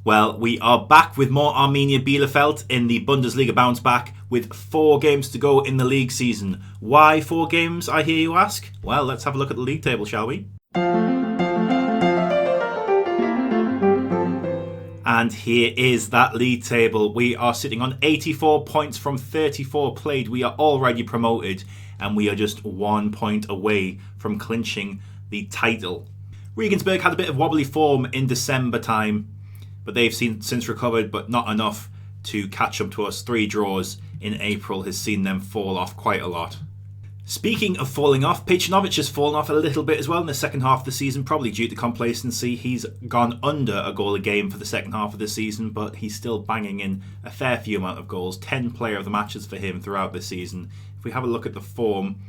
Well, we are back with more Arminia Bielefeld in the Bundesliga bounce back with 4 games to go in the league season. Why 4 games, I hear you ask? Well, let's have a look at the league table, shall we? And here is that league table. We are sitting on 84 points from 34 played. We are already promoted and we are just 1 point away from clinching the title. Regensburg had a bit of wobbly form in December time, but they've since recovered, but not enough to catch up to us. 3 draws in April has seen them fall off quite a lot. Speaking of falling off, Pejanovic has fallen off a little bit as well in the second half of the season, probably due to complacency. He's gone under a goal a game for the second half of the season, but he's still banging in a fair few amount of goals. 10 player of the matches for him throughout the season. If we have a look at the form,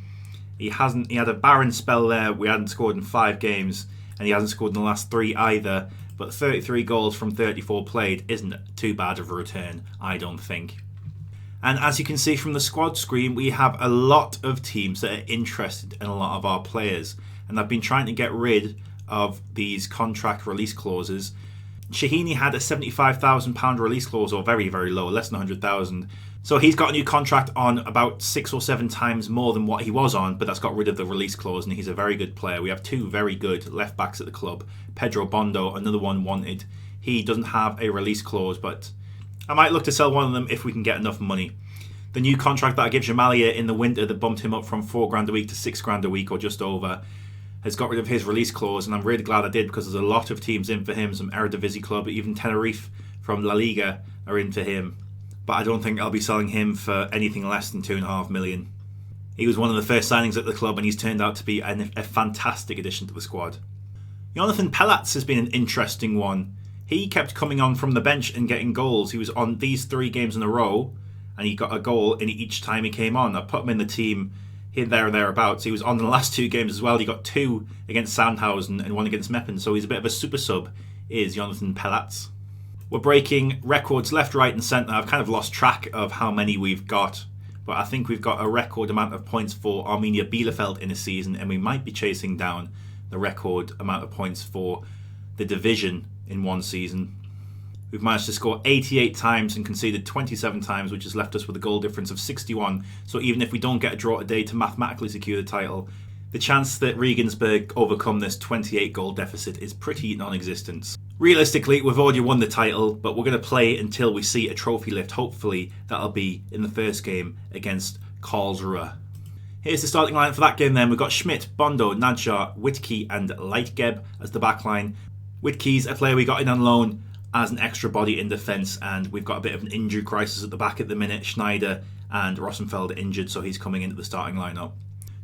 he had a barren spell there. We hadn't scored in 5 games, and he hasn't scored in the last 3 either. But 33 goals from 34 played isn't too bad of a return, I don't think. And as you can see from the squad screen, we have a lot of teams that are interested in a lot of our players. And I've been trying to get rid of these contract release clauses. Shahini had a £75,000 release clause, or very, very low, less than 100,000. So he's got a new contract on about 6 or 7 times more than what he was on, but that's got rid of the release clause, and he's a very good player. We have 2 very good left backs at the club. Pedro Bondo, another one wanted. He doesn't have a release clause, but I might look to sell one of them if we can get enough money. The new contract that I give Jamalia in the winter that bumped him up from £4,000 a week to £6,000 a week or just over has got rid of his release clause, and I'm really glad I did because there's a lot of teams in for him. Some Eredivisie club, even Tenerife from La Liga are in for him. But I don't think I'll be selling him for anything less than $2.5 million. He was one of the first signings at the club and he's turned out to be a fantastic addition to the squad. Jonathan Pelats has been an interesting one. He kept coming on from the bench and getting goals. He was on these 3 games in a row and he got a goal in each time he came on. I put him in the team here, there and thereabouts. He was on the last 2 games as well. He got 2 against Sandhausen and 1 against Meppen. So he's a bit of a super sub, is Jonathan Pelats. We're breaking records left, right and centre. I've kind of lost track of how many we've got, but I think we've got a record amount of points for Arminia Bielefeld in a season, and we might be chasing down the record amount of points for the division in one season. We've managed to score 88 times and conceded 27 times, which has left us with a goal difference of 61. So even if we don't get a draw today to mathematically secure the title, the chance that Regensburg overcome this 28 goal deficit is pretty non-existent. Realistically, we've already won the title, but we're going to play until we see a trophy lift. Hopefully, that'll be in the first game against Karlsruhe. Here's the starting line for that game then. We've got Schmidt, Bondo, Nadjar, Whitkey and Leitgeb as the back line. Whitkey's a player we got in on loan as an extra body in defence, and we've got a bit of an injury crisis at the back at the minute. Schneider and Rosenfeld are injured, so he's coming into the starting lineup.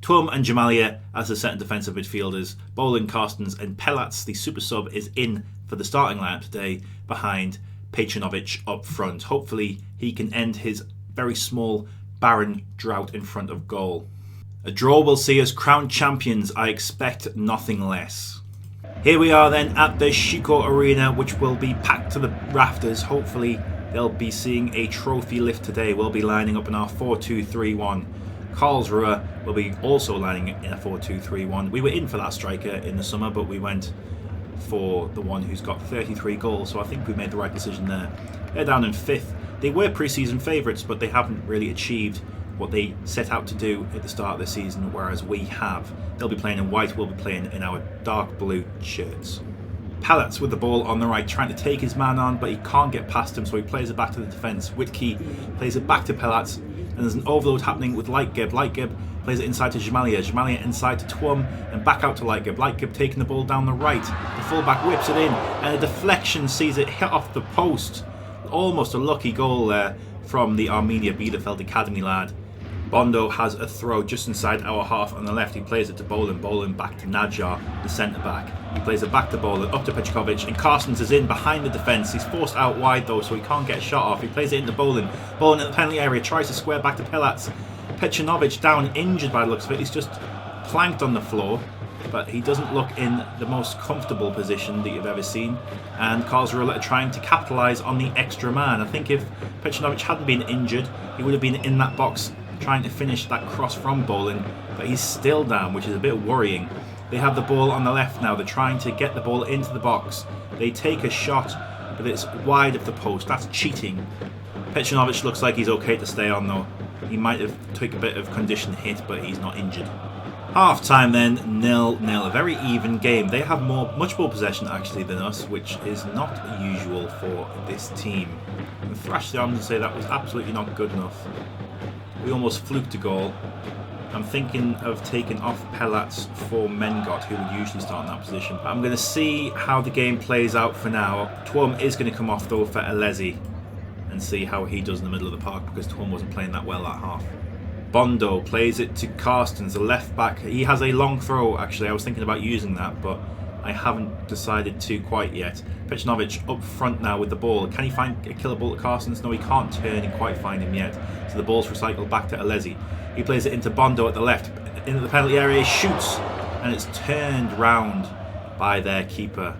Twum and Jamalia as the centre defensive midfielders. Bolin, Carstens and Pelats, the super sub, is in for the starting lineup today behind Pejanovic up front. Hopefully he can end his very small, barren drought in front of goal. A draw will see us crowned champions. I expect nothing less. Here we are then at the Shiko Arena, which will be packed to the rafters. Hopefully they'll be seeing a trophy lift today. We'll be lining up in our 4-2-3-1. Karlsruhe will be also lining in a 4-2-3-1. We were in for that striker in the summer, but we went for the one who's got 33 goals, so I think we made the right decision there. They're down in 5th. They were pre-season favourites, but they haven't really achieved what they set out to do at the start of the season, whereas we have. They'll be playing in white, we'll be playing in our dark blue shirts. Pelats with the ball on the right, trying to take his man on, but he can't get past him, so he plays it back to the defence. Whitkey plays it back to Pelats, and there's an overload happening with Leitgeb. Leitgeb plays it inside to Jamalia. Jamalia inside to Twum, and back out to Leitgeb. Leitgeb taking the ball down the right. The fullback whips it in, and a deflection sees it hit off the post. Almost a lucky goal there from the Arminia Bielefeld academy lad. Bondo has a throw just inside our half on the left. He plays it to Bolin. Bolin back to Nadjar, the centre back. He plays it back to Bolin, up to Pejkovic, and Carstens is in behind the defence. He's forced out wide though, so he can't get a shot off. He plays it into Bolin. Bolin at the penalty area, tries to square back to Pelats. Pejanovic down, injured by the looks of it. He's just planked on the floor, but he doesn't look in the most comfortable position that you've ever seen. And Karlsruhe are trying to capitalise on the extra man. I think if Pejanovic hadn't been injured, he would have been in that box trying to finish that cross from Bolin, but he's still down, which is a bit worrying. They have the ball on the left now. They're trying to get the ball into the box. They take a shot, but it's wide of the post. That's cheating. Petrovic looks like he's okay to stay on though. He might have took a bit of condition hit, but he's not injured. Half time then, 0-0. A very even game. They have much more possession actually than us, which is not usual for this team. And thrash the arms and say that was absolutely not good enough. We almost fluked a goal. I'm thinking of taking off Pelats for Mengot, who would usually start in that position. But I'm going to see how the game plays out for now. Twum is going to come off though for Alesi and see how he does in the middle of the park, because Twum wasn't playing that well at half. Bondo plays it to Carstens, the left back. He has a long throw actually. I was thinking about using that, but I haven't decided to quite yet. Petrovic up front now with the ball. Can he find a killer ball to Carstens? No, he can't turn and quite find him yet. So the ball's recycled back to Alesi. He plays it into Bondo at the left. Into the penalty area, he shoots, and it's turned round by their keeper.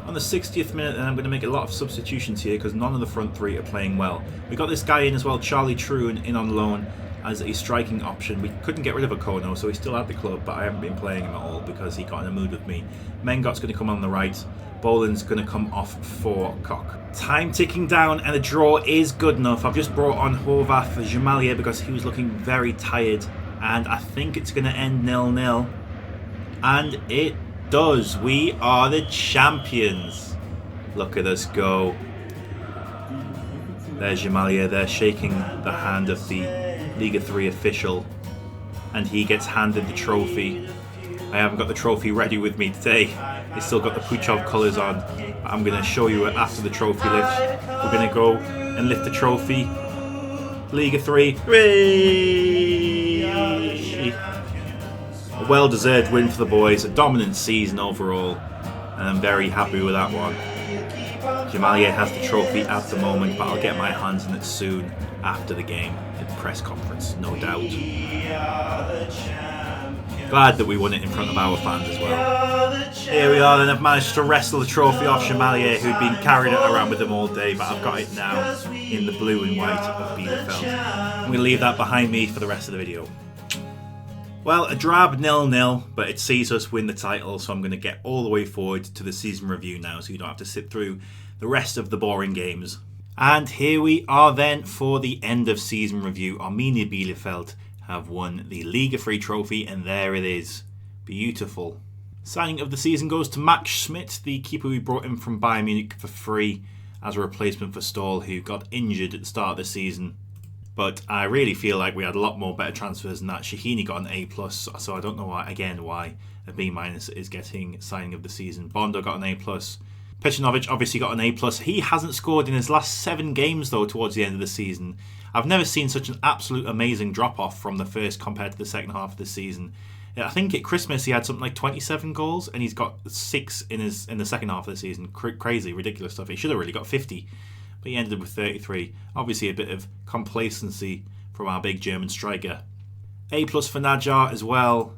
On the 60th minute, and I'm going to make a lot of substitutions here because none of the front three are playing well. We got this guy in as well, Charlie Truen, in on loan as a striking option. We couldn't get rid of Okono, so he's still at the club, but I haven't been playing him at all because he got in a mood with me. Mengot's going to come on the right. Boland's going to come off for Koch. Time ticking down, and the draw is good enough. I've just brought on Horvath Jamalier because he was looking very tired, and I think it's going to end 0-0. And it does. We are the champions. Look at us go. There's Jamalier there shaking the hand of the Liga 3 official, and he gets handed the trophy. I haven't got the trophy ready with me today. It's still got the Puchov colours on. I'm going to show you it after the trophy lift. We're going to go and lift the trophy. Liga 3. Hooray! A well-deserved win for the boys. A dominant season overall, and I'm very happy with that one. Jamalier has the trophy at the moment, but I'll get my hands on it soon after the game at the press conference, no doubt. Glad that we won it in front of our fans as well. Here we are then. I've managed to wrestle the trophy off Jamalier, who'd been carrying it around with him all day, but I've got it now in the blue and white of Bielefeld. I'm going to leave that behind me for the rest of the video. Well, a drab 0-0, but it sees us win the title, so I'm going to get all the way forward to the season review now, so you don't have to sit through the rest of the boring games. And here we are then for the end of season review. Arminia Bielefeld have won the Liga 3 trophy, and there it is. Beautiful. Signing of the season goes to Max Schmidt, the keeper we brought in from Bayern Munich for free as a replacement for Stahl, who got injured at the start of the season. But I really feel like we had a lot more better transfers than that. Shahini got an A+, so I don't know why a B- is getting signing of the season. Bondo got an A+. Petrovic obviously got an A+. He hasn't scored in his last 7 games, though, towards the end of the season. I've never seen such an absolute amazing drop-off from the first compared to the second half of the season. I think at Christmas he had something like 27 goals, and he's got 6 in the second half of the season. Crazy, ridiculous stuff. He should have really got 50. But he ended with 33. Obviously a bit of complacency from our big German striker. A+ for Najar as well,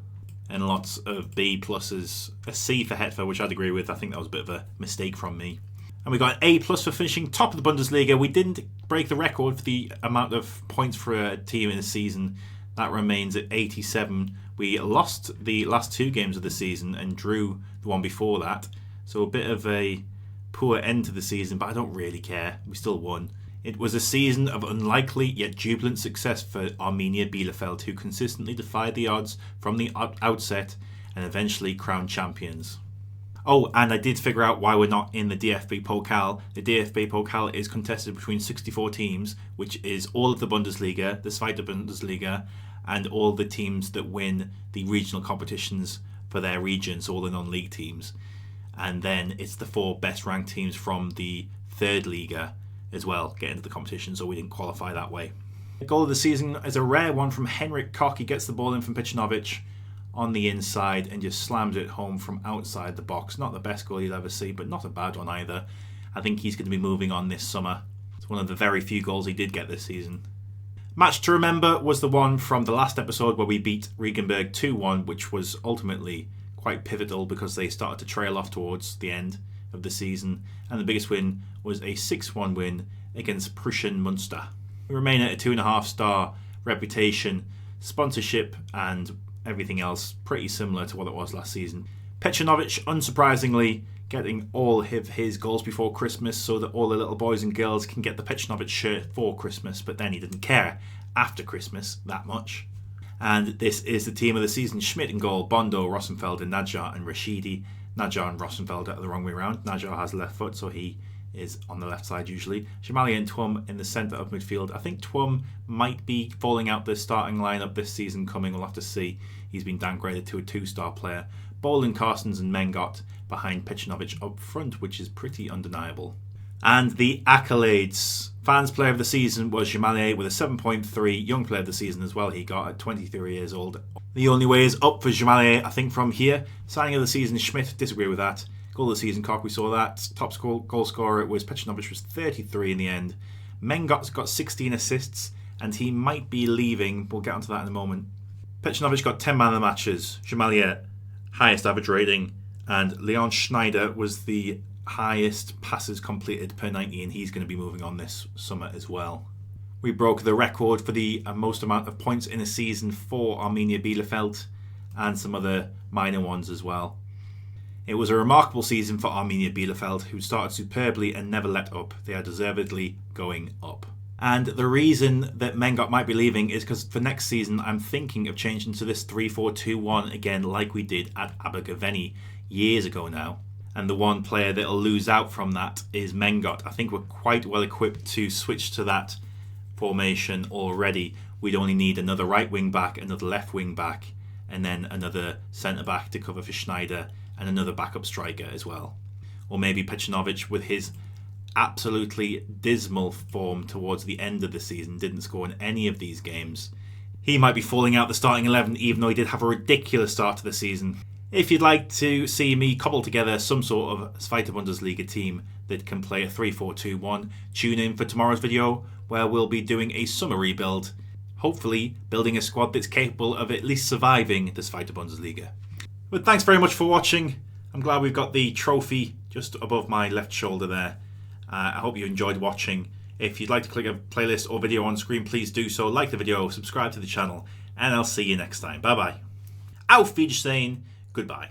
and lots of B+. A C for Hetfer, which I'd agree with. I think that was a bit of a mistake from me. And we got an A+ for finishing top of the Bundesliga. We didn't break the record for the amount of points for a team in a season. That remains at 87. We lost the last 2 games of the season and drew the one before that. So a bit of a poor end to the season, but I don't really care. We still won. It was a season of unlikely yet jubilant success for Arminia Bielefeld, who consistently defied the odds from the outset and eventually crowned champions. Oh, and I did figure out why we're not in the DFB Pokal. The DFB Pokal is contested between 64 teams, which is all of the Bundesliga, the Zweite Bundesliga, and all the teams that win the regional competitions for their regions, all the non-league teams. And then it's the 4 best ranked teams from the third Liga as well get into the competition, so we didn't qualify that way. The goal of the season is a rare one from Henrik Koch. He gets the ball in from Petrovic on the inside and just slams it home from outside the box. Not the best goal you'll ever see, but not a bad one either. I think he's going to be moving on this summer. It's one of the very few goals he did get this season. Match to remember was the one from the last episode where we beat Regenberg 2-1, which was ultimately quite pivotal because they started to trail off towards the end of the season, and the biggest win was a 6-1 win against Prussian Munster. We remain at a 2.5-star reputation, sponsorship and everything else pretty similar to what it was last season. Petrovic, unsurprisingly, getting all of his goals before Christmas so that all the little boys and girls can get the Pecinovic shirt for Christmas, but then he didn't care after Christmas that much. And this is the team of the season. Schmidt in goal, Bondo, Rosenfeld, and Najjar and Rashidi. Najjar and Rosenfeld are the wrong way around. Najjar has left foot, so he is on the left side usually. Jamali and Twum in the centre of midfield. I think Twum might be falling out the starting lineup this season coming. We'll have to see. He's been downgraded to a 2-star player. Bolin, Carstens and Mengot behind Pecinovic up front, which is pretty undeniable. And the accolades. Fans Player of the Season was Jamalier with a 7.3. Young Player of the Season as well, he got at 23 years old. The only way is up for Jamalier, I think, from here. Signing of the Season, Schmidt, disagree with that. Goal of the Season, Cock, we saw that. Top goal scorer was Pecinovic, was 33 in the end. Mengot's got 16 assists, and he might be leaving. We'll get onto that in a moment. Pecinovic got 10 man of the matches. Jamalier, highest average rating. And Leon Schneider was the highest passes completed per 90, and he's going to be moving on this summer as well. We broke the record for the most amount of points in a season for Arminia Bielefeld and some other minor ones as well. It was a remarkable season for Arminia Bielefeld, who started superbly and never let up. They are deservedly going up. And the reason that Mengot might be leaving is because for next season I'm thinking of changing to this 3-4-2-1 again, like we did at Abergavenny years ago now. And the one player that'll lose out from that is Mengot. I think we're quite well equipped to switch to that formation already. We'd only need another right wing back, another left wing back, and then another centre back to cover for Schneider, and another backup striker as well. Or maybe Pecinovic, with his absolutely dismal form towards the end of the season, didn't score in any of these games. He might be falling out the starting 11, even though he did have a ridiculous start to the season. If you'd like to see me cobble together some sort of Zweite Bundesliga team that can play a 3-4-2-1, tune in for tomorrow's video where we'll be doing a summer rebuild, hopefully building a squad that's capable of at least surviving the Zweite Bundesliga. But thanks very much for watching. I'm glad we've got the trophy just above my left shoulder there. I hope you enjoyed watching. If you'd like to click a playlist or video on screen, please do so. Like the video, subscribe to the channel, and I'll see you next time. Bye bye. Auf Wiedersehen. Goodbye.